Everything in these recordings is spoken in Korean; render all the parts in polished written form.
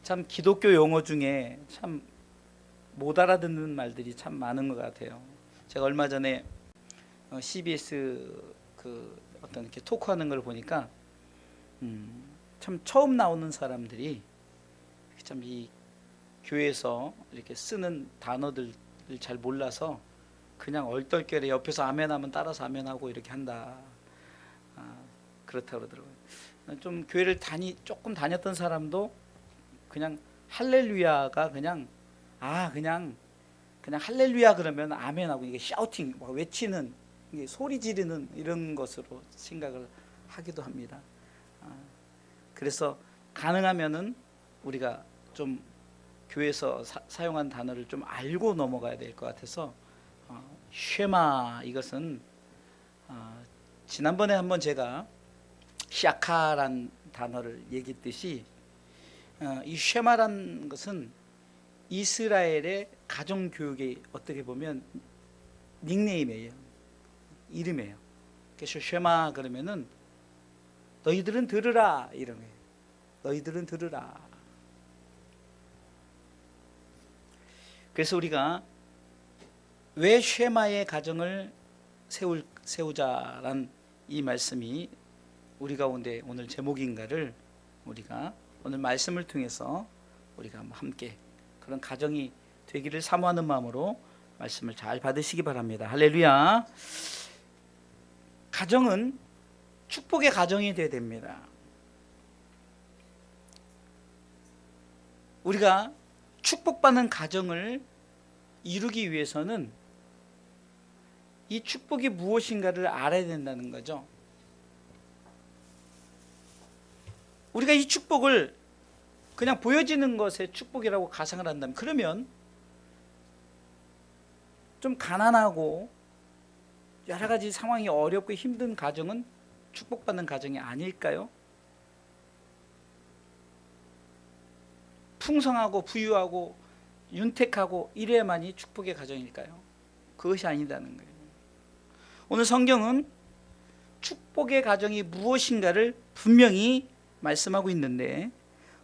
참 기독교 용어 중에 참 못 알아듣는 말들이 참 많은 것 같아요. 제가 얼마 전에 CBS 그 어떤 이렇게 토크하는 걸 보니까 참 처음 나오는 사람들이 참 이 교회에서 이렇게 쓰는 단어들을 잘 몰라서 그냥 얼떨결에 옆에서 아멘하면 따라서 아멘하고 이렇게 한다. 그렇다 그러더라고요. 좀 교회를 조금 다녔던 사람도 그냥 할렐루야가 그냥 그냥 할렐루야 그러면 아멘하고 이게 샤우팅 막 외치는 이게 소리 지르는 이런 것으로 생각을 하기도 합니다. 그래서 가능하면은 우리가 좀 교회에서 사용한 단어를 좀 알고 넘어가야 될 것 같아서 쉐마 이것은 지난번에 한번 제가 시아카란 단어를 얘기했듯이 이 쉐마란 것은 이스라엘의 가정교육의 어떻게 보면 닉네임이에요. 이름이에요. 그래서 쉐마 그러면은 너희들은 들으라 이런 거예요. 너희들은 들으라. 그래서 우리가 왜 쉐마의 가정을 세우자란 이 말씀이 우리 가운데 오늘 제목인가를 우리가 오늘 말씀을 통해서 우리가 함께 그런 가정이 되기를 사모하는 마음으로 말씀을 잘 받으시기 바랍니다. 할렐루야. 가정은 축복의 가정이 되어야 됩니다. 우리가 축복받는 가정을 이루기 위해서는 이 축복이 무엇인가를 알아야 된다는 거죠. 우리가 이 축복을 그냥 보여지는 것에 축복이라고 가상을 한다면 그러면 좀 가난하고 여러 가지 상황이 어렵고 힘든 가정은 축복받는 가정이 아닐까요? 풍성하고 부유하고 윤택하고 이래야만이 축복의 가정일까요? 그것이 아니다는 거예요. 오늘 성경은 축복의 가정이 무엇인가를 분명히 말씀하고 있는데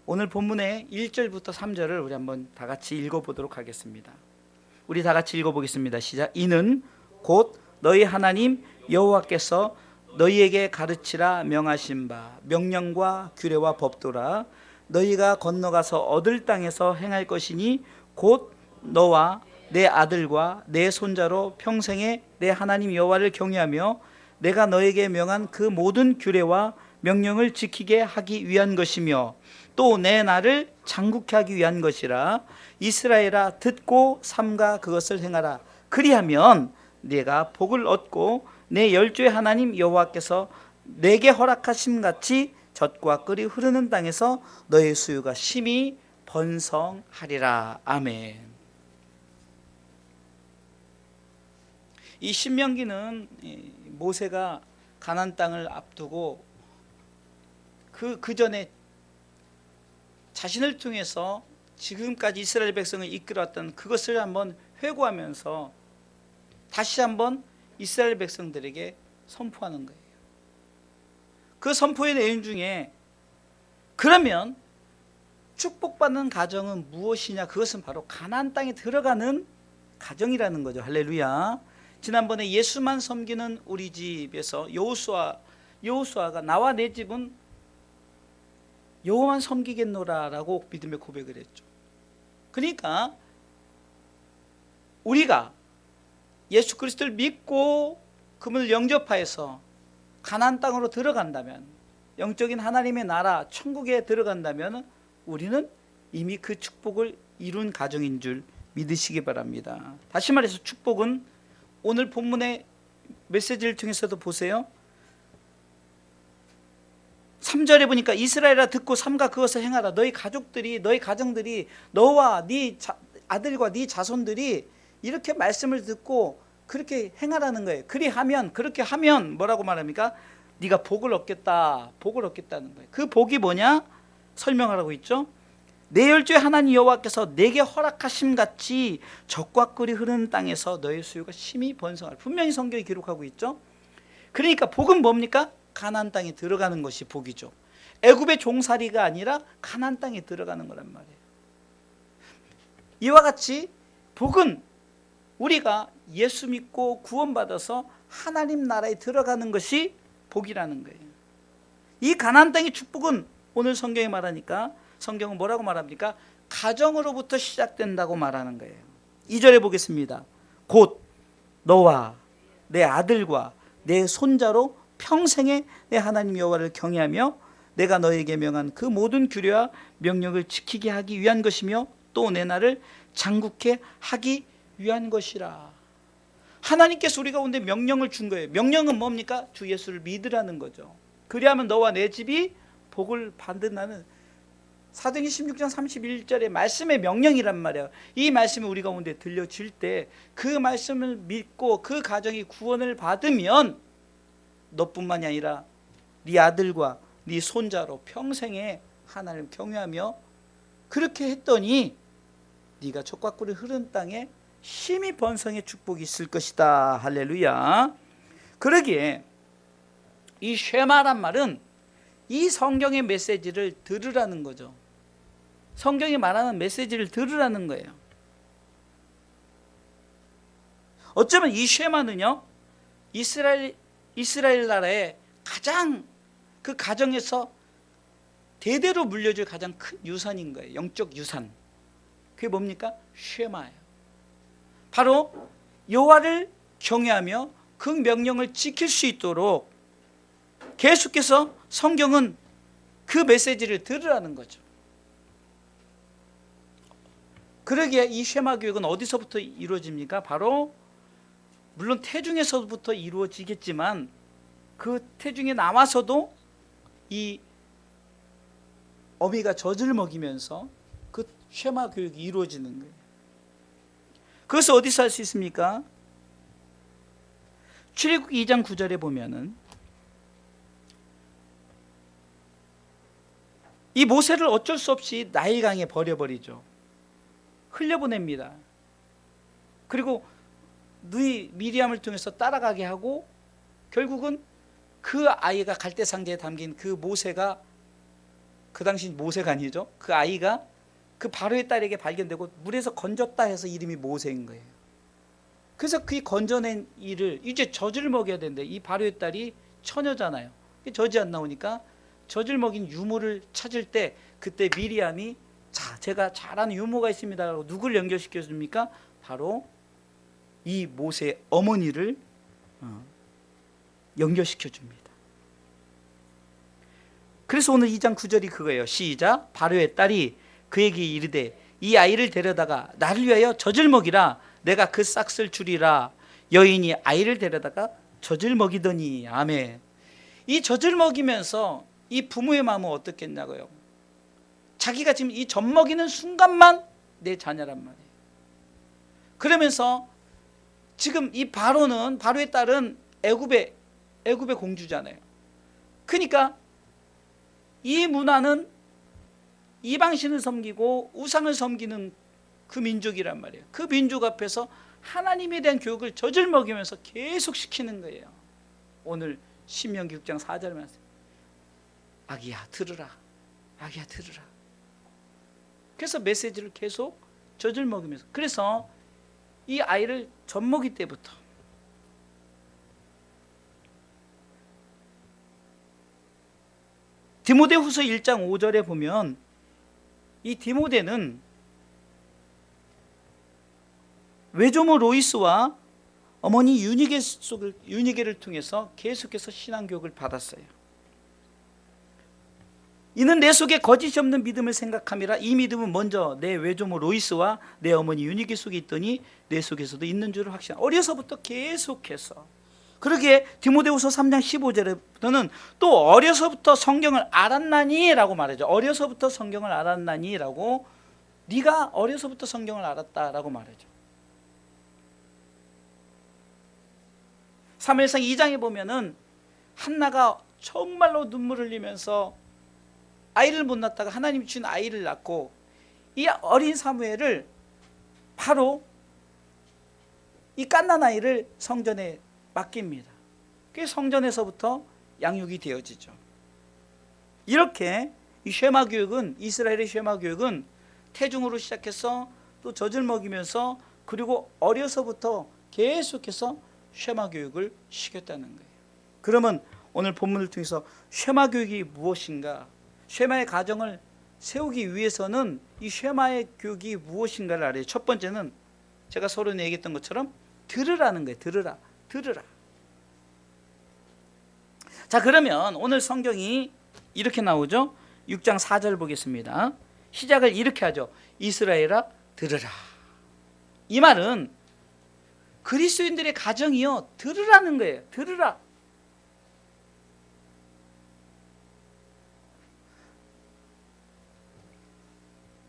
오늘 본문의 1절부터 3절을 우리 한번 다 같이 읽어보도록 하겠습니다. 우리 다 같이 읽어보겠습니다. 시작. 이는 곧 너희 하나님 여호와께서 너희에게 가르치라 명하신 바 명령과 규례와 법도라 너희가 건너가서 얻을 땅에서 행할 것이니 곧 너와 내 아들과 내 손자로 평생에 내 하나님 여호와를 경외하며 내가 너에게 명한 그 모든 규례와 명령을 지키게 하기 위한 것이며 또 내 나를 장국케 하기 위한 것이라. 이스라엘아 듣고 삼가 그것을 행하라. 그리하면 네가 복을 얻고 내 열조의 하나님 여호와께서 내게 허락하심 같이 젖과 꿀이 흐르는 땅에서 너의 수유가 심히 번성하리라. 아멘. 이 신명기는 모세가 가나안 땅을 앞두고 그 전에 자신을 통해서 지금까지 이스라엘 백성을 이끌어왔던 그것을 한번 회고하면서 다시 한번 이스라엘 백성들에게 선포하는 거예요. 그 선포의 내용 중에 그러면 축복받는 가정은 무엇이냐? 그것은 바로 가나안 땅에 들어가는 가정이라는 거죠. 할렐루야. 지난번에 예수만 섬기는 우리 집에서 여호수아가 나와 내 집은 여호와만 섬기겠노라라고 믿음의 고백을 했죠. 그러니까 우리가 예수 그리스도를 믿고 그분을 영접하여서 가나안 땅으로 들어간다면, 영적인 하나님의 나라 천국에 들어간다면 우리는 이미 그 축복을 이룬 가정인 줄 믿으시기 바랍니다. 다시 말해서 축복은 오늘 본문의 메시지를 통해서도 보세요. 3절에 보니까 이스라엘아 듣고 삼가 그것을 행하라. 너희 가정들이 너와 네 아들과 네 자손들이 이렇게 말씀을 듣고 그렇게 행하라는 거예요. 그렇게 하면 뭐라고 말합니까? 네가 복을 얻겠다는 거예요. 그 복이 뭐냐? 설명하라고 있죠. 내 열조의 하나님 여호와께서 내게 허락하심 같이 젖과 꿀이 흐르는 땅에서 너의 수요가 심히 번성하라. 분명히 성경이 기록하고 있죠. 그러니까 복은 뭡니까? 가나안 땅에 들어가는 것이 복이죠. 애굽의 종살이가 아니라 가나안 땅에 들어가는 거란 말이에요. 이와 같이 복은 우리가 예수 믿고 구원받아서 하나님 나라에 들어가는 것이 복이라는 거예요. 이 가나안 땅의 축복은 오늘 성경에 말하니까 성경은 뭐라고 말합니까? 가정으로부터 시작된다고 말하는 거예요. 2절에 보겠습니다. 곧 너와 내 아들과 내 손자로 평생에 내 하나님 여호와를 경외하며 내가 너에게 명한 그 모든 규례와 명령을 지키게 하기 위한 것이며 또 내 나를 장국케 하기 위한 것이라. 하나님께서 우리 가운데 명령을 준 거예요. 명령은 뭡니까? 주 예수를 믿으라는 거죠. 그리하면 너와 내 집이 복을 받는다는 사도행전 16장 31절의 말씀의 명령이란 말이에요. 이 말씀이 우리 가운데 들려질 때 그 말씀을 믿고 그 가정이 구원을 받으면 너뿐만이 아니라 네 아들과 네 손자로 평생에 하나님을 경외하며 그렇게 했더니 네가 젖과 꿀이 흐르는 땅에 힘이 번성의 축복이 있을 것이다. 할렐루야. 그러기에 이 쉐마란 말은 이 성경의 메시지를 들으라는 거죠. 성경이 말하는 메시지를 들으라는 거예요. 어쩌면 이 쉐마는요, 이스라엘 나라의 가장 그 가정에서 대대로 물려줄 가장 큰 유산인 거예요. 영적 유산. 그게 뭡니까? 쉐마예요. 바로 여호와를 경외하며 그 명령을 지킬 수 있도록 계속해서 성경은 그 메시지를 들으라는 거죠. 그러기에 이 쉐마 교육은 어디서부터 이루어집니까? 바로 물론 태중에서부터 이루어지겠지만 그 태중에 나와서도 이 어미가 젖을 먹이면서 그 쉐마 교육이 이루어지는 거예요. 그것을 어디서 할 수 있습니까? 출애굽기 2장 9절에 보면은 이 모세를 어쩔 수 없이 나일강에 버려버리죠. 흘려보냅니다. 그리고 누이 미리암을 통해서 따라가게 하고 결국은 그 아이가 갈대 상자에 담긴 그 모세가, 그 당시 모세가 아니죠, 그 아이가 그 바로의 딸에게 발견되고 물에서 건졌다 해서 이름이 모세인 거예요. 그래서 그 건져낸 이를 이제 젖을 먹여야 되는데 이 바로의 딸이 처녀잖아요. 젖이 안 나오니까 젖을 먹인 유모를 찾을 때 그때 미리암이 자, 제가 잘 아는 유모가 있습니다 라고 누굴 연결시켜 줍니까? 바로 이 모세의 어머니를 연결시켜 줍니다. 그래서 오늘 2장 9절이 그거예요. 시작. 바로의 딸이 그에게 이르되 이 아이를 데려다가 나를 위하여 젖을 먹이라. 내가 그 싹을 주리라. 여인이 아이를 데려다가 젖을 먹이더니. 아멘. 이 젖을 먹이면서 이 부모의 마음은 어떻겠냐고요? 자기가 지금 이 젖 먹이는 순간만 내 자녀란 말이에요. 그러면서 지금 이 바로의 딸은 애굽의 공주잖아요. 그러니까 이 문화는 이방신을 섬기고 우상을 섬기는 그 민족이란 말이에요. 그 민족 앞에서 하나님에 대한 교육을 젖을 먹이면서 계속 시키는 거예요. 오늘 신명기 6장 4절 말씀. 아기야 들으라. 아기야 들으라. 그래서 메시지를 계속 젖을 먹이면서, 그래서 이 아이를 젖먹이 때부터 디모데후서 1장 5절에 보면 이 디모데는 외조모 로이스와 어머니 유니게를 통해서 계속해서 신앙교육을 받았어요. 이는 내 속에 거짓이 없는 믿음을 생각함이라. 이 믿음은 먼저 내 외조모 로이스와 내 어머니 유니게 속에 있더니 내 속에서도 있는 줄을 확신하라. 어려서부터 계속해서. 그러기에 디모데후서 3장 15절에부터는 또 어려서부터 성경을 알았나니 라고 말하죠. 어려서부터 성경을 알았나니 라고, 네가 어려서부터 성경을 알았다라고 말하죠. 사무엘상 2장에 보면은 한나가 정말로 눈물을 흘리면서 아이를 못 낳다가 하나님이 주신 아이를 낳고 이 어린 사무엘을 바로 이 갓난 아이를 성전에 맡깁니다. 그게 성전에서부터 양육이 되어지죠. 이렇게 이 쉐마 교육은, 이스라엘의 쉐마 교육은 태중으로 시작해서 또 젖을 먹이면서 그리고 어려서부터 계속해서 쉐마 교육을 시켰다는 거예요. 그러면 오늘 본문을 통해서 쉐마 교육이 무엇인가, 쉐마의 가정을 세우기 위해서는 이 쉐마의 교육이 무엇인가를 알아요. 첫 번째는 제가 서론에 얘기했던 것처럼 들으라는 거예요. 들으라. 자, 그러면 오늘 성경이 이렇게 나오죠. 6장 4절 보겠습니다. 시작을 이렇게 하죠. 이스라엘아 들으라. 이 말은 그리스도인들의 가정이요, 들으라는 거예요. 들으라.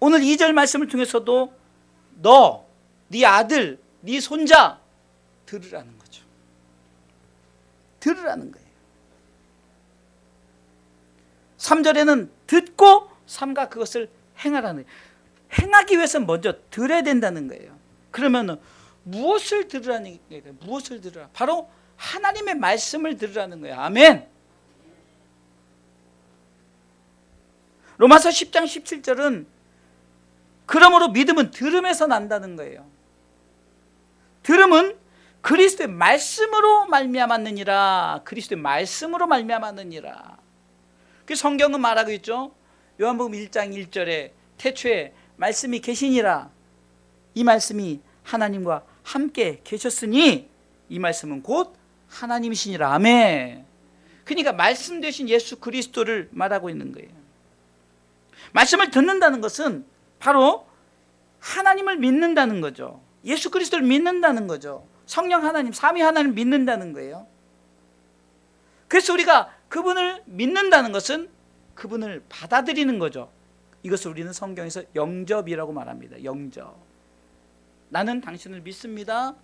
오늘 2절 말씀을 통해서도 너, 네 아들, 네 손자 들으라는 거죠. 들으라는 거예요. 3절에는 듣고 삼가 그것을 행하라는 거예요. 행하기 위해서는 먼저 들어야 된다는 거예요. 그러면 무엇을 들으라는 거예요? 무엇을 들으라? 바로 하나님의 말씀을 들으라는 거예요. 아멘. 로마서 10장 17절은 그러므로 믿음은 들음에서 난다는 거예요. 들음은 그리스도의 말씀으로 말미암았느니라. 그리스도의 말씀으로 말미암았느니라. 그 성경은 말하고 있죠. 요한복음 1장 1절에 태초에 말씀이 계시니라. 이 말씀이 하나님과 함께 계셨으니 이 말씀은 곧 하나님이시니라. 아멘. 그러니까 말씀 되신 예수 그리스도를 말하고 있는 거예요. 말씀을 듣는다는 것은 바로 하나님을 믿는다는 거죠. 예수 그리스도를 믿는다는 거죠. 성령 하나님, 삼위 하나님을 믿는다는 거예요. 그래서 우리가 그분을 믿는다는 것은 그분을 받아들이는 거죠. 이것을 우리는 성경에서 영접이라고 말합니다. 영접. 나는 당신을 믿습니다.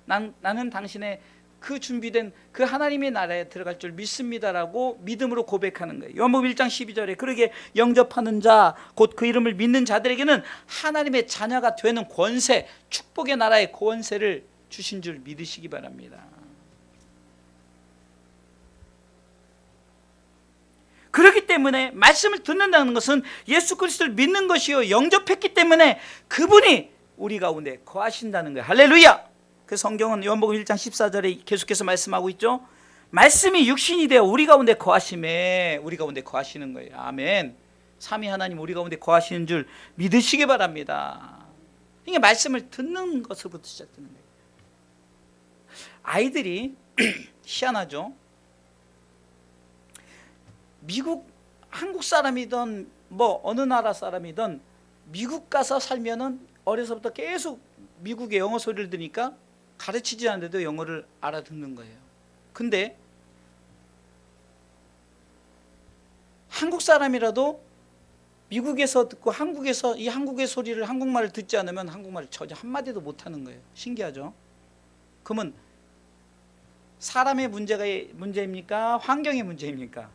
나는 당신의 그 준비된 그 하나님의 나라에 들어갈 줄 믿습니다라고 믿음으로 고백하는 거예요. 요한복음 1장 12절에 그러게 영접하는 자, 곧 그 이름을 믿는 자들에게는 하나님의 자녀가 되는 권세, 축복의 나라의 권세를 주신 줄 믿으시기 바랍니다. 그렇기 때문에 말씀을 듣는다는 것은 예수 그리스도를 믿는 것이요, 영접했기 때문에 그분이 우리 가운데 거하신다는 거예요. 할렐루야. 그 성경은 요한복음 1장 14절에 계속해서 말씀하고 있죠. 말씀이 육신이 되어 우리 가운데 거하심에 우리 가운데 거하시는 거예요. 아멘. 삼위 하나님 우리 가운데 거하시는 줄 믿으시기 바랍니다. 이게 말씀을 듣는 것으로부터 시작되는 거예요. 아이들이 희한하죠. 한국 사람이든 뭐 어느 나라 사람이든 미국 가서 살면은 어려서부터 계속 미국의 영어 소리를 들으니까 가르치지 않는데도 영어를 알아듣는 거예요. 근데 한국 사람이라도 미국에서 듣고 한국에서 이 한국의 소리를, 한국말을 듣지 않으면 한국말을 전혀 한마디도 못하는 거예요. 신기하죠? 그러면 사람의 문제입니까? 환경의 문제입니까?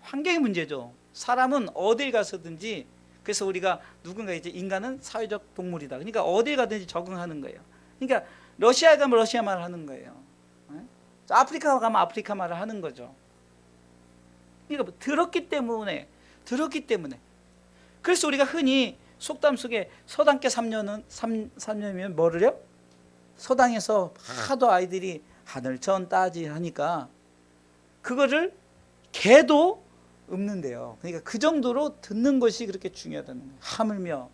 환경의 문제죠. 사람은 어딜 가서든지, 그래서 우리가 누군가 이제 인간은 사회적 동물이다. 그러니까 어딜 가든지 적응하는 거예요. 그러니까 러시아에 가면 러시아 말을 하는 거예요. 아프리카 가면 아프리카 말을 하는 거죠. 그러니까 들었기 때문에. 그래서 우리가 흔히 속담 속에 서당계 3년이면 뭐를 해요? 서당에서 하도 아이들이 하늘천 따지 하니까 그거를 개도 읊는데요. 그러니까 그 정도로 듣는 것이 그렇게 중요하다는 거예요. 하물며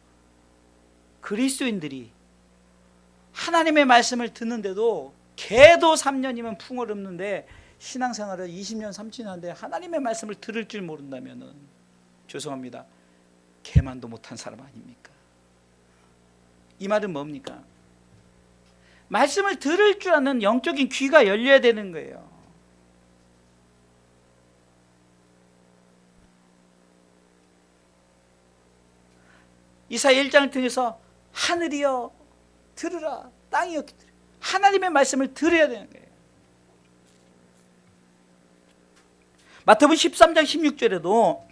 그리스도인들이 하나님의 말씀을 듣는데도 개도 3년이면 풍을 읊는데 신앙생활을 20년 30년 하는데 하나님의 말씀을 들을 줄 모른다면 죄송합니다. 개만도 못한 사람 아닙니까? 이 말은 뭡니까? 말씀을 들을 줄 아는 영적인 귀가 열려야 되는 거예요. 이사야 1장을 통해서 하늘이여 들으라, 땅이여 들으라. 하나님의 말씀을 들어야 되는 거예요. 마태복음 13장 16절에도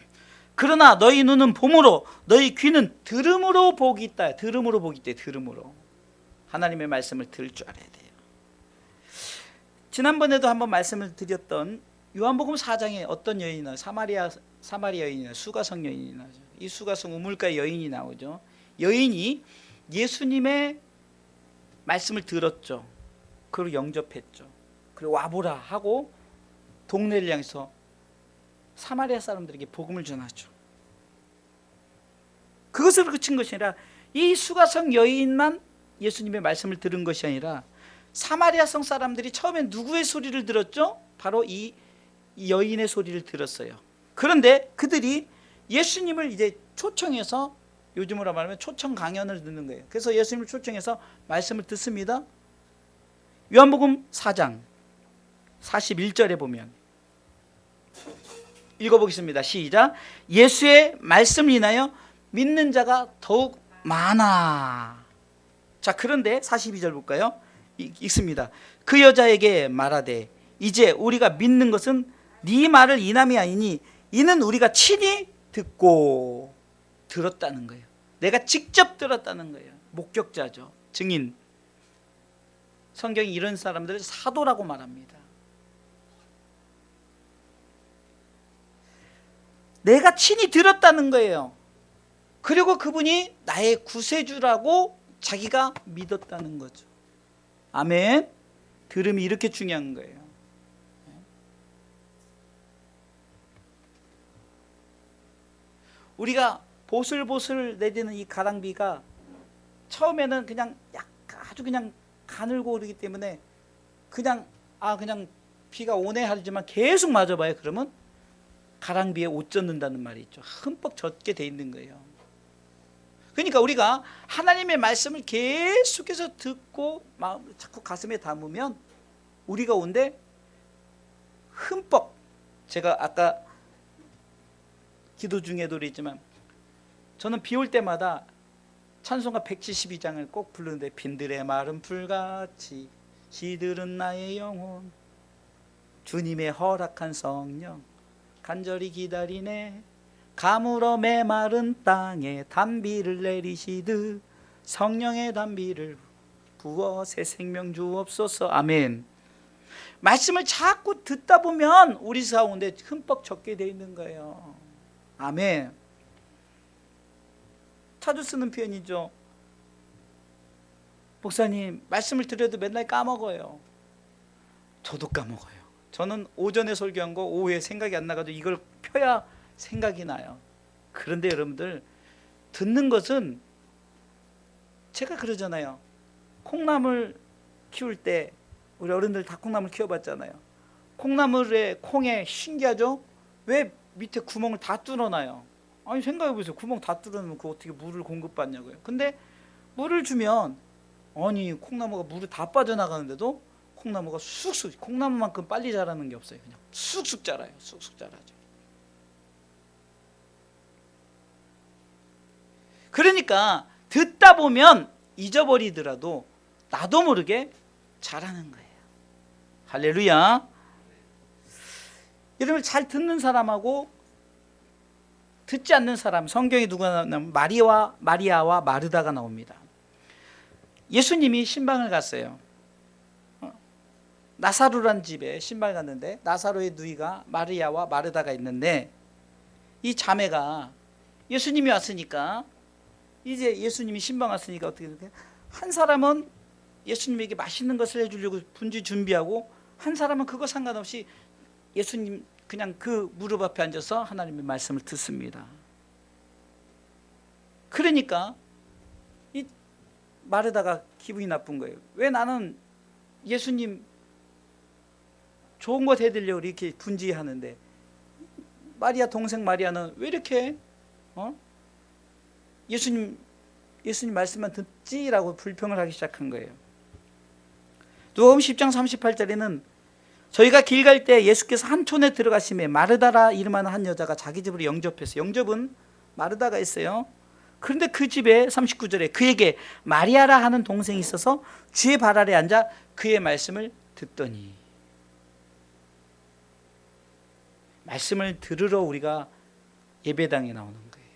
그러나 너희 눈은 봄으로 너희 귀는 들음으로 복이 있다. 들음으로 복이 있대. 들음으로. 하나님의 말씀을 들을 줄 알아야 돼요. 지난번에도 한번 말씀을 드렸던 요한복음 4장에 어떤 여인이 나와요? 사마리아 여인이나 수가성 여인이 나오죠. 이 수가성 우물가의 여인이 나오죠. 여인이 예수님의 말씀을 들었죠. 그리고 영접했죠. 그리고 와보라 하고 동네를 향해서 사마리아 사람들에게 복음을 전하죠. 그것을 그친 것이 아니라 이 수가성 여인만 예수님의 말씀을 들은 것이 아니라 사마리아 성 사람들이 처음엔 누구의 소리를 들었죠? 바로 이 여인의 소리를 들었어요. 그런데 그들이 예수님을 이제 초청해서, 요즘으로 말하면 초청 강연을 듣는 거예요. 그래서 예수님을 초청해서 말씀을 듣습니다. 요한복음 4장 41절에 보면 읽어보겠습니다. 시작. 예수의 말씀을 인하여 믿는 자가 더욱 많아. 자, 그런데 42절 볼까요? 읽습니다. 그 여자에게 말하되 이제 우리가 믿는 것은 네 말을 인함이 아니니 이는 우리가 친히 듣고, 들었다는 거예요. 내가 직접 들었다는 거예요. 목격자죠. 증인. 성경이 이런 사람들을 사도라고 말합니다. 내가 친히 들었다는 거예요. 그리고 그분이 나의 구세주라고 자기가 믿었다는 거죠. 아멘. 들음이 이렇게 중요한 거예요. 우리가 보슬보슬 내리는 이 가랑비가 처음에는 그냥 아주 그냥 가늘고 오르기 때문에 그냥 비가 오네 하지만 계속 맞아봐요. 그러면 가랑비에 옷 젖는다는 말이 있죠. 흠뻑 젖게 돼 있는 거예요. 그러니까 우리가 하나님의 말씀을 계속해서 듣고 자꾸 가슴에 담으면 우리가 온데 흠뻑, 제가 아까 기도 중에도 그랬지만 저는 비 올 때마다 찬송가 172장을 꼭 부르는데, 빈들의 마른 풀같이 시들은 나의 영혼, 주님의 허락한 성령 간절히 기다리네, 가물어 메마른 땅에 단비를 내리시듯 성령의 단비를 부어 새 생명 주옵소서. 아멘. 말씀을 자꾸 듣다 보면 우리 가운데 흠뻑 젖게 돼 있는 거예요. 아멘. 자주 쓰는 표현이죠. 목사님, 말씀을 드려도 맨날 까먹어요. 저도 까먹어요. 저는 오전에 설교한 거 오후에 생각이 안 나가지고 이걸 펴야 생각이 나요. 그런데 여러분들, 듣는 것은, 제가 그러잖아요. 콩나물 키울 때 우리 어른들 다 콩나물 키워봤잖아요. 콩에 신기하죠? 왜 밑에 구멍을 다 뚫어놔요? 아니, 생각해보세요. 구멍 다 뚫어놓으면 그 어떻게 물을 공급받냐고요. 근데 물을 주면, 아니, 콩나무가 물을 다 빠져나가는데도 콩나무가 쑥쑥, 콩나무만큼 빨리 자라는 게 없어요. 그냥 쑥쑥 자라요. 쑥쑥 자라죠. 그러니까 듣다 보면 잊어버리더라도 나도 모르게 자라는 거예요. 할렐루야. 여러분, 잘 듣는 사람하고 듣지 않는 사람, 성경에 누가 나오면 마리아와 마르다가 나옵니다. 예수님이 신방을 갔어요. 나사로란 집에 신방을 갔는데 나사로의 누이가 마리아와 마르다가 있는데, 이 자매가 예수님이 왔으니까, 이제 예수님이 신방 왔으니까 어떻게 해요? 한 사람은 예수님에게 맛있는 것을 해주려고 분주히 준비하고, 한 사람은 그거 상관없이 예수님 그냥 그 무릎 앞에 앉아서 하나님의 말씀을 듣습니다. 그러니까 이 마르다가 기분이 나쁜 거예요. 왜 나는 예수님 좋은 것 해드리려고 이렇게 분주히 하는데, 마리아 동생 마리아는 왜 이렇게 예수님 말씀만 듣지라고 불평을 하기 시작한 거예요. 누가복음 10장 38절에는 저희가 길 갈 때 예수께서 한 촌에 들어가심에 마르다라 이름하는 한 여자가 자기 집으로 영접했어요. 영접은 마르다가 했어요. 그런데 그 집에 39절에 그에게 마리아라 하는 동생이 있어서 주의 발 아래 앉아 그의 말씀을 듣더니, 말씀을 들으러 우리가 예배당에 나오는 거예요.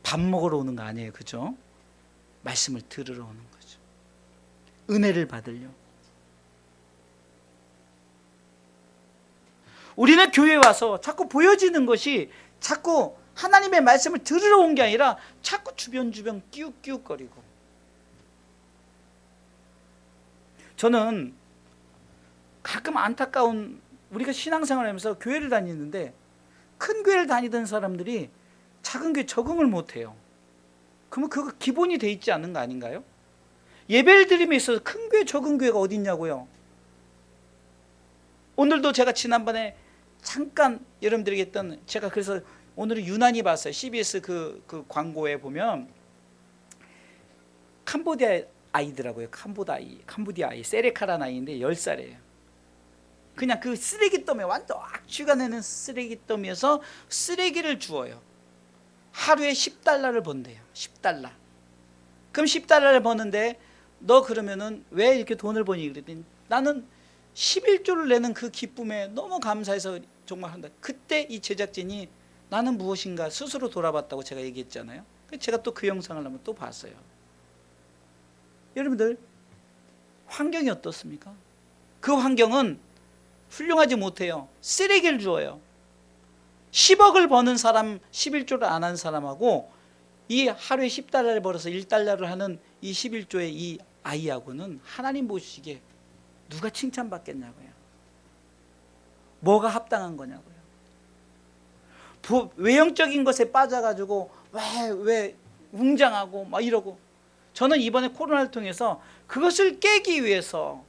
밥 먹으러 오는 거 아니에요. 그죠? 말씀을 들으러 오는 거죠. 은혜를 받으려. 우리는 교회에 와서 자꾸 보여지는 것이 자꾸 하나님의 말씀을 들으러 온 게 아니라 자꾸 주변 끼욱끼욱거리고. 저는 가끔 안타까운, 우리가 신앙생활을 하면서 교회를 다니는데 큰 교회를 다니던 사람들이 작은 교회 적응을 못해요. 그러면 그거 기본이 돼 있지 않는 거 아닌가요? 예배를 드림에 있어서 큰 교회 적은 교회가 어디 있냐고요. 오늘도 제가 지난번에 잠깐 여러분들에게 했던, 제가 그래서 오늘은 유난히 봤어요. CBS 그 광고에 보면 캄보디아 아이더라고요. 캄보디아 아이, 세레카라는 아이인데 10살이에요. 그냥 그 쓰레기더미에, 완전 악취가 내는 쓰레기더미에서 쓰레기를 주워요. 하루에 $10를 번대요. $10. 그럼 $10를 버는데 너 그러면은 왜 이렇게 돈을 버니? 그랬더니 나는 11조를 내는 그 기쁨에 너무 감사해서 정말 한다. 그때 이 제작진이 나는 무엇인가 스스로 돌아봤다고 제가 얘기했잖아요. 제가 또 그 영상을 한번 또 봤어요. 여러분들, 환경이 어떻습니까? 그 환경은 훌륭하지 못해요. 쓰레기를 주어요. 10억을 버는 사람, 11조를 안 한 사람하고 이 하루에 $10를 벌어서 $1를 하는 이 11조의 이 아이하고는 하나님 보시기에 누가 칭찬받겠냐고요. 뭐가 합당한 거냐고요. 외형적인 것에 빠져가지고 왜 웅장하고 막 이러고. 저는 이번에 코로나를 통해서 그것을 깨기 위해서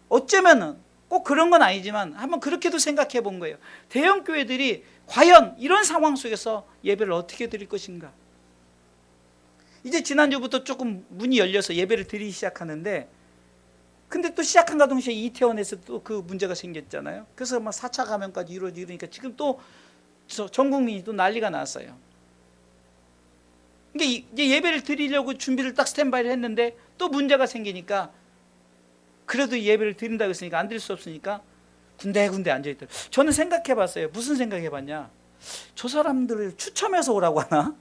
어쩌면은 꼭 그런 건 아니지만 한번 그렇게도 생각해 본 거예요. 대형 교회들이 과연 이런 상황 속에서 예배를 어떻게 드릴 것인가. 이제 지난주부터 조금 문이 열려서 예배를 드리기 시작하는데, 근데 또 시작한가 동시에 이태원에서 또 그 문제가 생겼잖아요. 그래서 막 4차 감염까지 이루어지니까 지금 또 전 국민이 또 난리가 났어요. 그러니까 이제 예배를 드리려고 준비를 딱 스탠바이를 했는데 또 문제가 생기니까, 그래도 예배를 드린다고 했으니까 안 드릴 수 없으니까 군데군데 앉아있더라고요. 저는 생각해봤어요. 무슨 생각해봤냐, 저 사람들을 추첨해서 오라고 하나?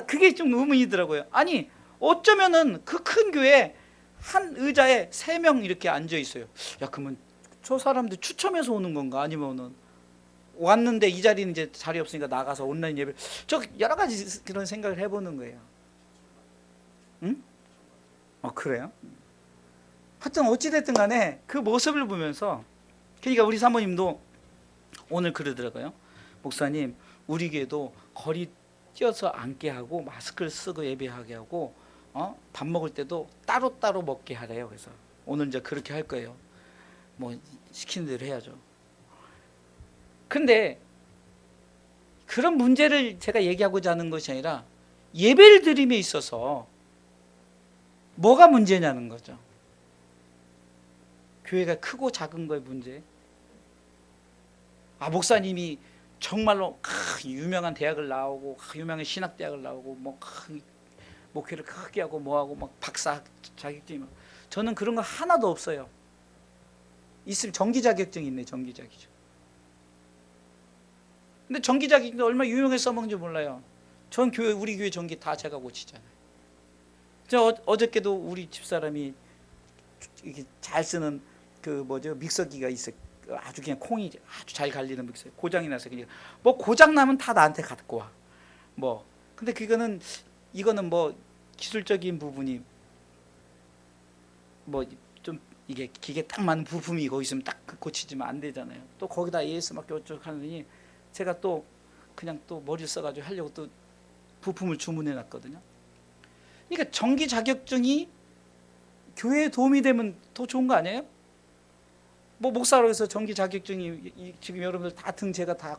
그게 좀 의문이더라고요. 아니 어쩌면은 그 큰 교회 한 의자에 3명 이렇게 앉아있어요. 야, 그러면 저 사람들 추첨해서 오는 건가? 아니면은 왔는데 이 자리는 이제 자리 없으니까 나가서 온라인 예배. 저 여러 가지 그런 생각을 해보는 거예요. 응? 그래요? 하여튼 어찌됐든 간에 그 모습을 보면서, 그러니까 우리 사모님도 오늘 그러더라고요. 목사님, 우리 교회도 거리 뛰어서 앉게 하고 마스크를 쓰고 예배하게 하고 밥 먹을 때도 따로따로 먹게 하래요. 그래서 오늘 이제 그렇게 할 거예요. 뭐 시키는 대로 해야죠. 근데 그런 문제를 제가 얘기하고자 하는 것이 아니라 예배를 드림에 있어서 뭐가 문제냐는 거죠. 교회가 크고 작은 거의 문제. 목사님이 정말로 유명한 대학을 나오고 유명한 신학대학을 나오고 뭐 목회를 크게 하고 뭐하고 막 박사 자격증이, 저는 그런 거 하나도 없어요. 있으면 정기 자격증이 있네. 정기 자격증. 근데 정기 자격증도 얼마나 유명해서 써먹는지 몰라요. 전 우리 교회 전기 다 제가 고치잖아요. 어저께도 우리 집사람이 이렇게 잘 쓰는 그 믹서기가 있어요. 아주 그냥 콩이 아주 잘 갈리는 믹서, 고장이 나서 그냥 뭐 고장 나면 다 나한테 갖고 와. 근데 이거는 뭐 기술적인 부분이 뭐 좀 이게 기계 딱 맞는 부품이 거기 있으면 딱 고치지면 안 되잖아요. 또 거기다 AS 맡겨 어쩌고 하느니 제가 또 그냥 또 머리를 써가지고 하려고 또 부품을 주문해 놨거든요. 그러니까 정기 자격증이 교회에 도움이 되면 더 좋은 거 아니에요? 뭐 목사로 해서 정기 자격증이 지금 여러분들 다 등 제가 다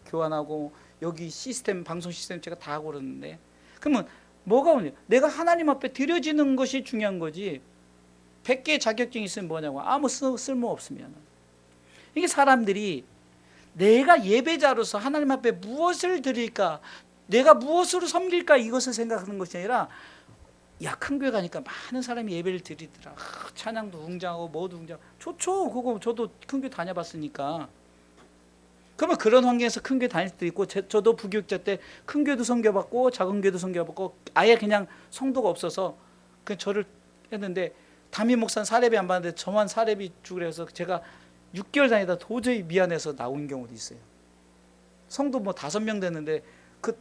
교환하고 여기 시스템, 방송 시스템 제가 다 하고 그러는데, 그러면 뭐가 오냐? 내가 하나님 앞에 드려지는 것이 중요한 거지 100개의 자격증이 있으면 뭐냐고 아무 쓸모 없으면. 이게 사람들이 내가 예배자로서 하나님 앞에 무엇을 드릴까, 내가 무엇으로 섬길까, 이것을 생각하는 것이 아니라, 야, 큰 교회 가니까 많은 사람이 예배를 드리더라. 찬양도 웅장하고 뭐도 웅장하고 좋죠. 그거 저도 큰 교회 다녀봤으니까. 그러면 그런 환경에서 큰 교회 다닐 수도 있고, 저도 부교육자 때 큰 교회도 섬겨봤고 작은 교회도 섬겨봤고 아예 그냥 성도가 없어서 그냥 저를 했는데, 담임 목사는 사례비 안 받는데 저만 사례비 주고 그래서 제가 6개월 다니다 도저히 미안해서 나온 경우도 있어요. 성도 뭐 5명 됐는데 그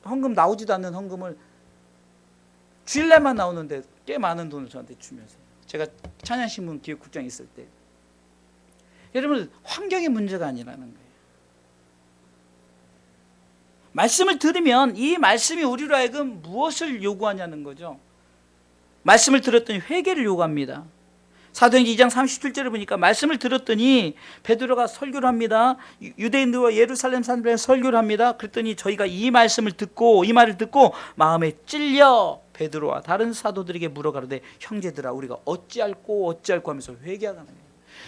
헌금 나오지도 않는 헌금을 주일날만 나오는데 꽤 많은 돈을 저한테 주면서, 제가 찬양신문 기획국장에 있을 때. 여러분, 환경의 문제가 아니라는 거예요. 말씀을 들으면 이 말씀이 우리로 하여금 무엇을 요구하냐는 거죠. 말씀을 들었더니 회개를 요구합니다. 사도행전 2장 37절을 보니까 말씀을 들었더니 베드로가 설교를 합니다. 유대인들과 예루살렘 사람들에 설교를 합니다. 그랬더니 저희가 이 말을 듣고 마음에 찔려 베드로와 다른 사도들에게 물어가로되 형제들아 우리가 어찌할꼬 하면서 회개하는 거예요.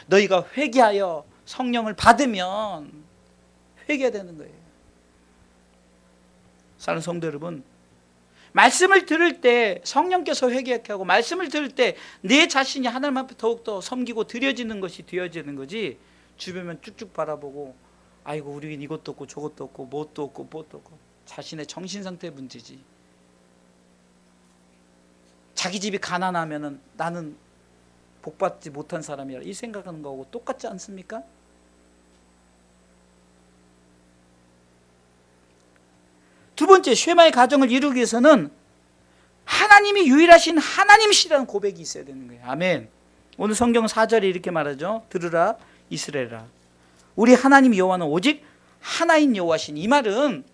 너희가 회개하여 성령을 받으면 회개해야 되는 거예요. 사랑하는 성도 여러분, 말씀을 들을 때 성령께서 회개하게 하고, 말씀을 들을 때 내 자신이 하나님 앞에 더욱더 섬기고 드려지는 것이 되어지는 거지, 주변만 쭉쭉 바라보고 아이고 우리는 이것도 없고 저것도 없고 뭣도 없고 자신의 정신 상태의 문제지. 자기 집이 가난하면은 나는 복받지 못한 사람이라 이 생각하는 거하고 똑같지 않습니까? 두 번째, 쉐마의 가정을 이루기 위해서는 하나님이 유일하신 하나님이시라는 고백이 있어야 되는 거예요. 아멘. 오늘 성경 4절에 이렇게 말하죠. 들으라 이스라엘아, 우리 하나님 여호와는 오직 하나인 여호와신. 이 말은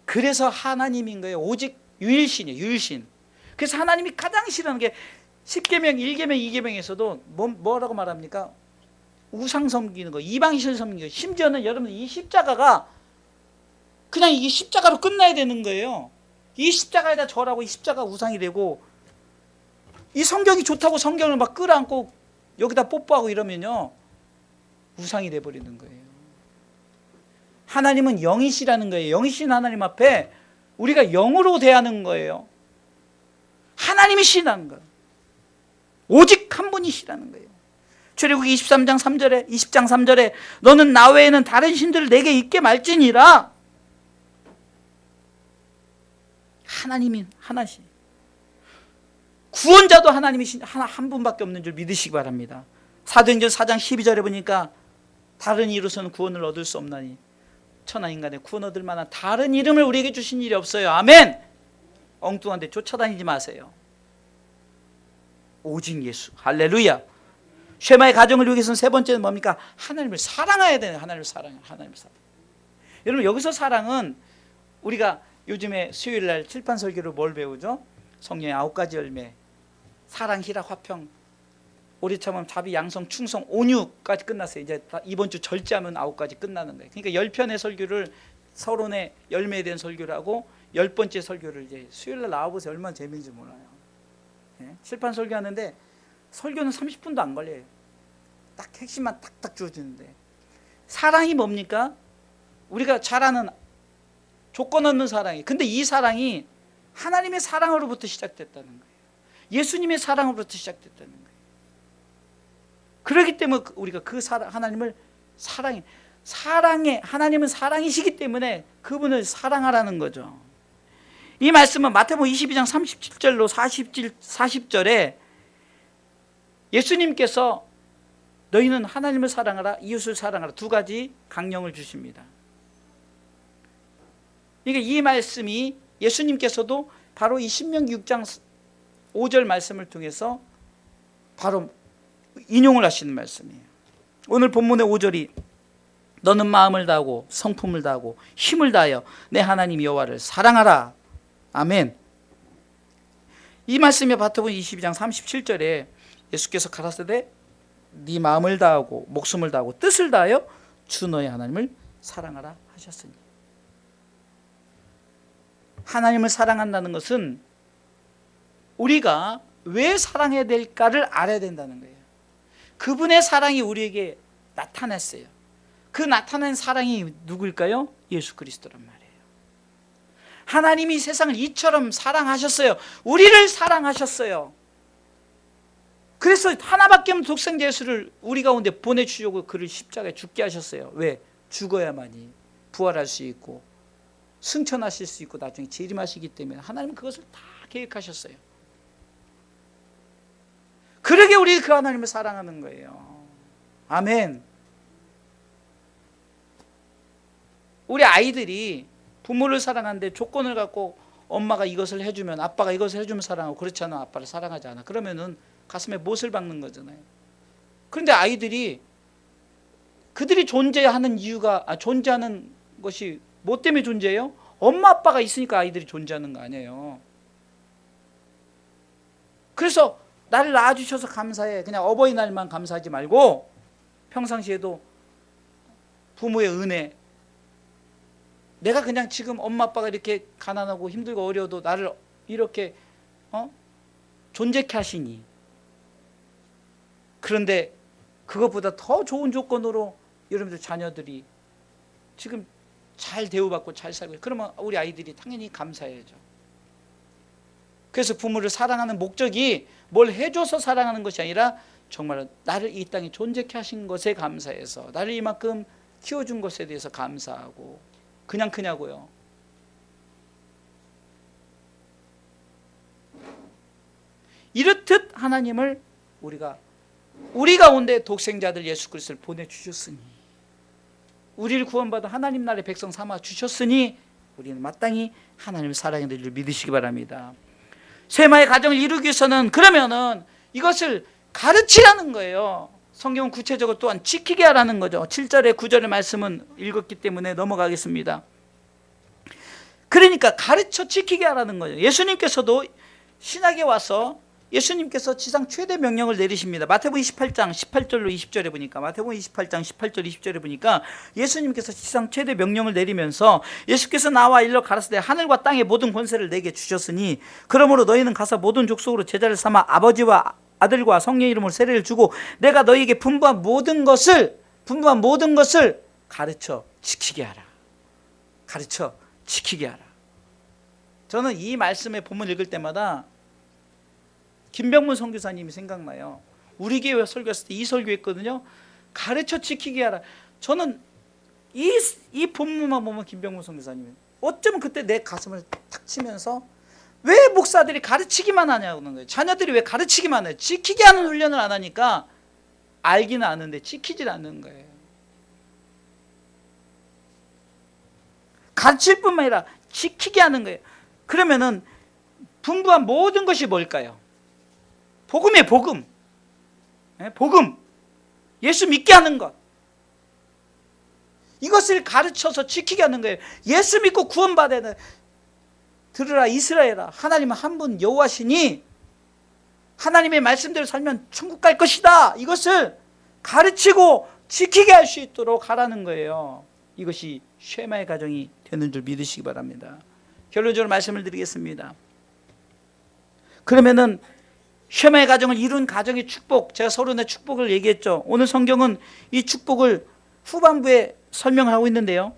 그래서 하나님인 거예요. 오직 유일신이에요. 유일신. 그래서 하나님이 가장 싫어하는 게 10계명, 1계명, 2계명에서도 뭐라고 말합니까? 우상 섬기는 거, 이방신 섬기는 거. 심지어는 여러분 이 십자가가 그냥 이게 십자가로 끝나야 되는 거예요. 이 십자가에다 절하고 이 십자가 우상이 되고, 이 성경이 좋다고 성경을 막 끌어안고 여기다 뽀뽀하고 이러면요 우상이 돼버리는 거예요. 하나님은 영이시라는 거예요. 영이신 하나님 앞에 우리가 영으로 대하는 거예요. 하나님이시라는 거예요. 오직 한 분이시라는 거예요. 출애굽기 23장 3절에 20장 3절에 너는 나 외에는 다른 신들을 내게 있게 말지니라. 하나님인 하나시. 구원자도 하나님이신 한 분밖에 없는 줄 믿으시기 바랍니다. 사도행전 4장 12절에 보니까 다른 이로서는 구원을 얻을 수 없나니 천하 인간의 구원 얻을 만한 다른 이름을 우리에게 주신 일이 없어요. 아멘. 엉뚱한 데 쫓아다니지 마세요. 오직 예수. 할렐루야. 쉐마의 가정을 위해서는 세 번째는 뭡니까? 하나님을 사랑해야 되는. 하나님을 사랑. 여러분, 여기서 사랑은 우리가 요즘에 수요일날 칠판 설교로 뭘 배우죠? 성령의 9가지 열매, 사랑, 희락, 화평, 오래참음, 자비, 양성, 충성, 온유까지 끝났어요. 이제 이번 주 절제하면 9가지 끝나는 거예요. 그러니까 10편의 설교를, 서론의 열매에 대한 설교를 하고 10번째 설교를 이제 수요일날 나와보세요. 얼마나 재미있는지 몰라요. 예? 칠판 설교하는데 설교는 30분도 안 걸려요. 딱 핵심만 탁탁 주어지는데, 사랑이 뭡니까? 우리가 잘 아는 조건 없는 사랑이. 근데 이 사랑이 하나님의 사랑으로부터 시작됐다는 거예요. 예수님의 사랑으로부터 시작됐다는 거예요. 그렇기 때문에 우리가 그 하나님을 사랑해. 하나님은 사랑이시기 때문에 그분을 사랑하라는 거죠. 이 말씀은 마태복음 22장 37절로 40절에 예수님께서 너희는 하나님을 사랑하라, 이웃을 사랑하라, 두 가지 강령을 주십니다. 그러니까 이 말씀이 예수님께서도 바로 이 신명기 6장 5절 말씀을 통해서 바로 인용을 하시는 말씀이에요. 오늘 본문의 5절이 너는 마음을 다하고 성품을 다하고 힘을 다하여 내 하나님 여호와를 사랑하라. 아멘. 이 말씀이 마태복음 22장 37절에 예수께서 가라사대 네 마음을 다하고 목숨을 다하고 뜻을 다하여 주 너의 하나님을 사랑하라 하셨으니, 하나님을 사랑한다는 것은 우리가 왜 사랑해야 될까를 알아야 된다는 거예요. 그분의 사랑이 우리에게 나타났어요. 그 나타난 사랑이 누구일까요? 예수 그리스도란 말이에요. 하나님이 세상을 이처럼 사랑하셨어요. 우리를 사랑하셨어요. 그래서 하나밖에 없는 독생자 예수를 우리 가운데 보내주려고 그를 십자가에 죽게 하셨어요. 왜? 죽어야만이 부활할 수 있고 승천하실 수 있고 나중에 재림하시기 때문에 하나님은 그것을 다 계획하셨어요. 그러게 우리 그 하나님을 사랑하는 거예요. 아멘. 우리 아이들이 부모를 사랑하는데 조건을 갖고 엄마가 이것을 해주면, 아빠가 이것을 해주면 사랑하고, 그렇지 않으면 아빠를 사랑하지 않아. 그러면은 가슴에 못을 박는 거잖아요. 그런데 아이들이 그들이 존재하는 이유가, 존재하는 것이 뭐 때문에 존재해요? 엄마 아빠가 있으니까 아이들이 존재하는 거 아니에요. 그래서 나를 낳아주셔서 감사해. 그냥 어버이날만 감사하지 말고 평상시에도 부모의 은혜, 내가 그냥 지금 엄마 아빠가 이렇게 가난하고 힘들고 어려워도 나를 이렇게 존재케 하시니, 그런데 그것보다 더 좋은 조건으로 여러분들 자녀들이 지금 잘 대우받고 잘 살고, 그러면 우리 아이들이 당연히 감사해야죠. 그래서 부모를 사랑하는 목적이 뭘 해줘서 사랑하는 것이 아니라 정말 나를 이 땅에 존재케 하신 것에 감사해서, 나를 이만큼 키워준 것에 대해서 감사하고, 그냥 크냐고요. 이렇듯 하나님을 우리 가운데 독생자들 예수 그리스도를 보내주셨으니, 우리를 구원받아 하나님 나라의 백성 삼아 주셨으니 우리는 마땅히 하나님을 사랑해야 될 줄 믿으시기 바랍니다. 쇠마의 가정을 이루기 위해서는 그러면은 이것을 가르치라는 거예요. 성경은 구체적으로 또한 지키게 하라는 거죠. 7절에 9절의 말씀은 읽었기 때문에 넘어가겠습니다. 그러니까 가르쳐 지키게 하라는 거예요. 예수님께서도 신약에 와서 예수님께서 지상 최대 명령을 내리십니다. 마태복음 28장 18절로 20절에 보니까, 마태복음 28장 18절 20절에 보니까 예수님께서 지상 최대 명령을 내리면서, 예수께서 나와 일러 가라사대 하늘과 땅의 모든 권세를 내게 주셨으니 그러므로 너희는 가서 모든 족속으로 제자를 삼아 아버지와 아들과 성령의 이름으로 세례를 주고 내가 너희에게 분부한 모든 것을 가르쳐 지키게 하라. 가르쳐 지키게 하라. 저는 이 말씀의 본문 읽을 때마다 김병문 선교사님이 생각나요. 우리 교회 설교했을 때 이 설교했거든요. 가르쳐 지키게 하라. 저는 이 본문만 보면 김병문 선교사님이 어쩌면 그때 내 가슴을 탁 치면서, 왜 목사들이 가르치기만 하냐는 거예요. 자녀들이 왜 가르치기만 해요? 지키게 하는 훈련을 안 하니까 알기는 아는데 지키질 않는 거예요. 가르칠 뿐만 아니라 지키게 하는 거예요. 그러면은 분부한 모든 것이 뭘까요? 복음이에요. 복음. 복음. 예수 믿게 하는 것. 이것을 가르쳐서 지키게 하는 거예요. 예수 믿고 구원받아야 돼. 들으라 이스라엘아, 하나님은 한 분 여호와시니 하나님의 말씀대로 살면 천국 갈 것이다. 이것을 가르치고 지키게 할 수 있도록 하라는 거예요. 이것이 쉐마의 가정이 되는 줄 믿으시기 바랍니다. 결론적으로 말씀을 드리겠습니다. 그러면은 쉐마의 가정을 이룬 가정의 축복, 제가 서론의 축복을 얘기했죠. 오늘 성경은 이 축복을 후반부에 설명을 하고 있는데요.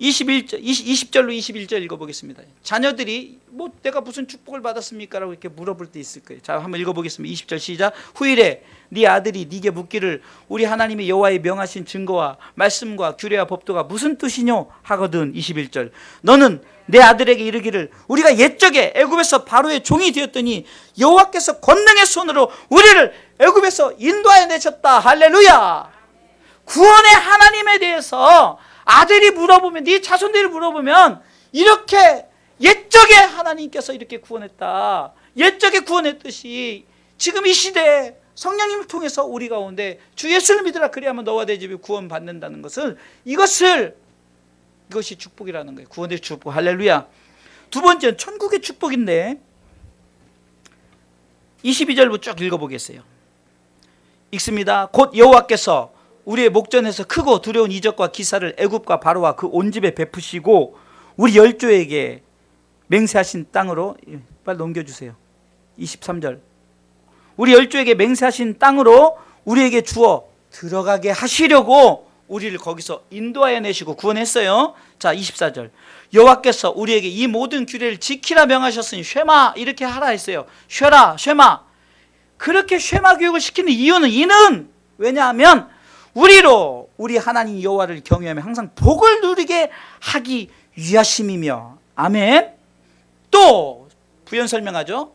20절로 21절 읽어보겠습니다. 자녀들이 뭐 내가 무슨 축복을 받았습니까? 라고 이렇게 물어볼 때 있을 거예요. 자, 한번 읽어보겠습니다. 20절 시작. 후일에 네 아들이 네게 묻기를 우리 하나님의 여호와의 명하신 증거와 말씀과 규례와 법도가 무슨 뜻이뇨? 하거든. 21절. 너는 내 아들에게 이르기를 우리가 옛적에 애굽에서 바로의 종이 되었더니 여호와께서 권능의 손으로 우리를 애굽에서 인도하여 내셨다. 할렐루야. 구원의 하나님에 대해서 아들이 물어보면, 네 자손들이 물어보면 이렇게 옛적에 하나님께서 이렇게 구원했다, 옛적에 구원했듯이 지금 이 시대에 성령님을 통해서 우리 가운데 주 예수를 믿으라 그리하면 너와 내 집이 구원받는다는 것을, 이것이 축복이라는 거예요. 구원의 축복. 할렐루야. 두 번째는 천국의 축복인데 22절부터 쭉 읽어보겠어요. 읽습니다. 곧 여호와께서 우리의 목전에서 크고 두려운 이적과 기사를 애굽과 바로와 그 온 집에 베푸시고 우리 열조에게 맹세하신 땅으로, 빨리 넘겨주세요. 23절. 우리 열조에게 맹세하신 땅으로 우리에게 주어 들어가게 하시려고 우리를 거기서 인도하여 내시고 구원했어요. 자, 24절. 여호와께서 우리에게 이 모든 규례를 지키라 명하셨으니 쉐마, 이렇게 하라 했어요. 쉐라, 쉐마. 그렇게 쉐마 교육을 시키는 이유는 왜냐하면 우리로 우리 하나님 여호와를 경외하며 항상 복을 누리게 하기 위하심이며. 아멘. 또 부연 설명하죠.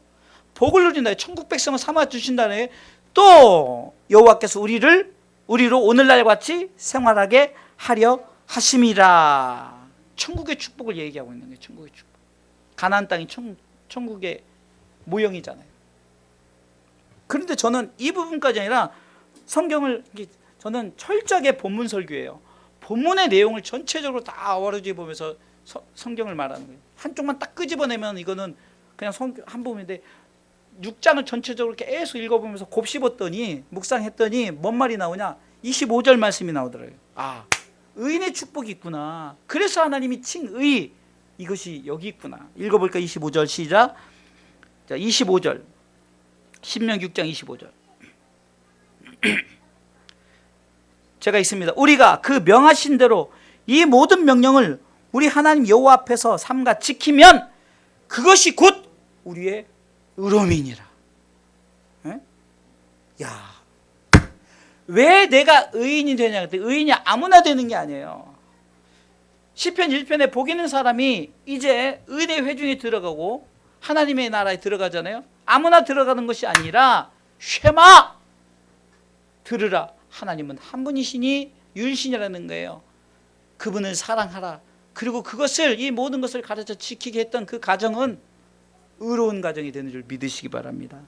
복을 누린다. 천국 백성을 삼아 주신다네. 또 여호와께서 우리로 오늘날 같이 생활하게 하려 하심이라. 천국의 축복을 얘기하고 있는 거예요. 천국의 축복. 가나안 땅이 천국의 모형이잖아요. 그런데 저는 이 부분까지 아니라 성경을 저는 철저하게 본문 설교예요. 본문의 내용을 전체적으로 다 어루지 보면서 성경을 말하는 거예요. 한쪽만 딱 끄집어내면 이거는 그냥 한 부분인데 6장을 전체적으로 계속 읽어보면서 곱씹었더니 묵상했더니 뭔 말이 나오냐? 25절 말씀이 나오더라고요. 아, 의인의 축복이 있구나. 그래서 하나님이 칭의, 이것이 여기 있구나. 읽어볼까? 25절 시작. 자, 25절 신명기 6장 25절 제가 있습니다. 우리가 그 명하신 대로 이 모든 명령을 우리 하나님 여호와 앞에서 삼가 지키면 그것이 곧 우리의 의로움이니라. 야, 왜 내가 의인이 되냐? 의인이 아무나 되는 게 아니에요. 시편 1편에 복 있는 사람이 이제 은혜 회중에 들어가고 하나님의 나라에 들어가잖아요. 아무나 들어가는 것이 아니라 쉐마 들으라. 하나님은 한 분이시니 유일신이라는 거예요. 그분을 사랑하라. 그리고 그것을, 이 모든 것을 가르쳐 지키게 했던 그 가정은 의로운 가정이 되는 줄 믿으시기 바랍니다.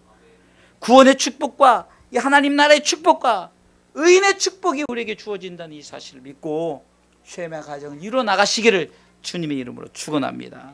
구원의 축복과 이 하나님 나라의 축복과 의인의 축복이 우리에게 주어진다는 이 사실을 믿고 쉐마 가정을 이루어 나가시기를 주님의 이름으로 축원합니다.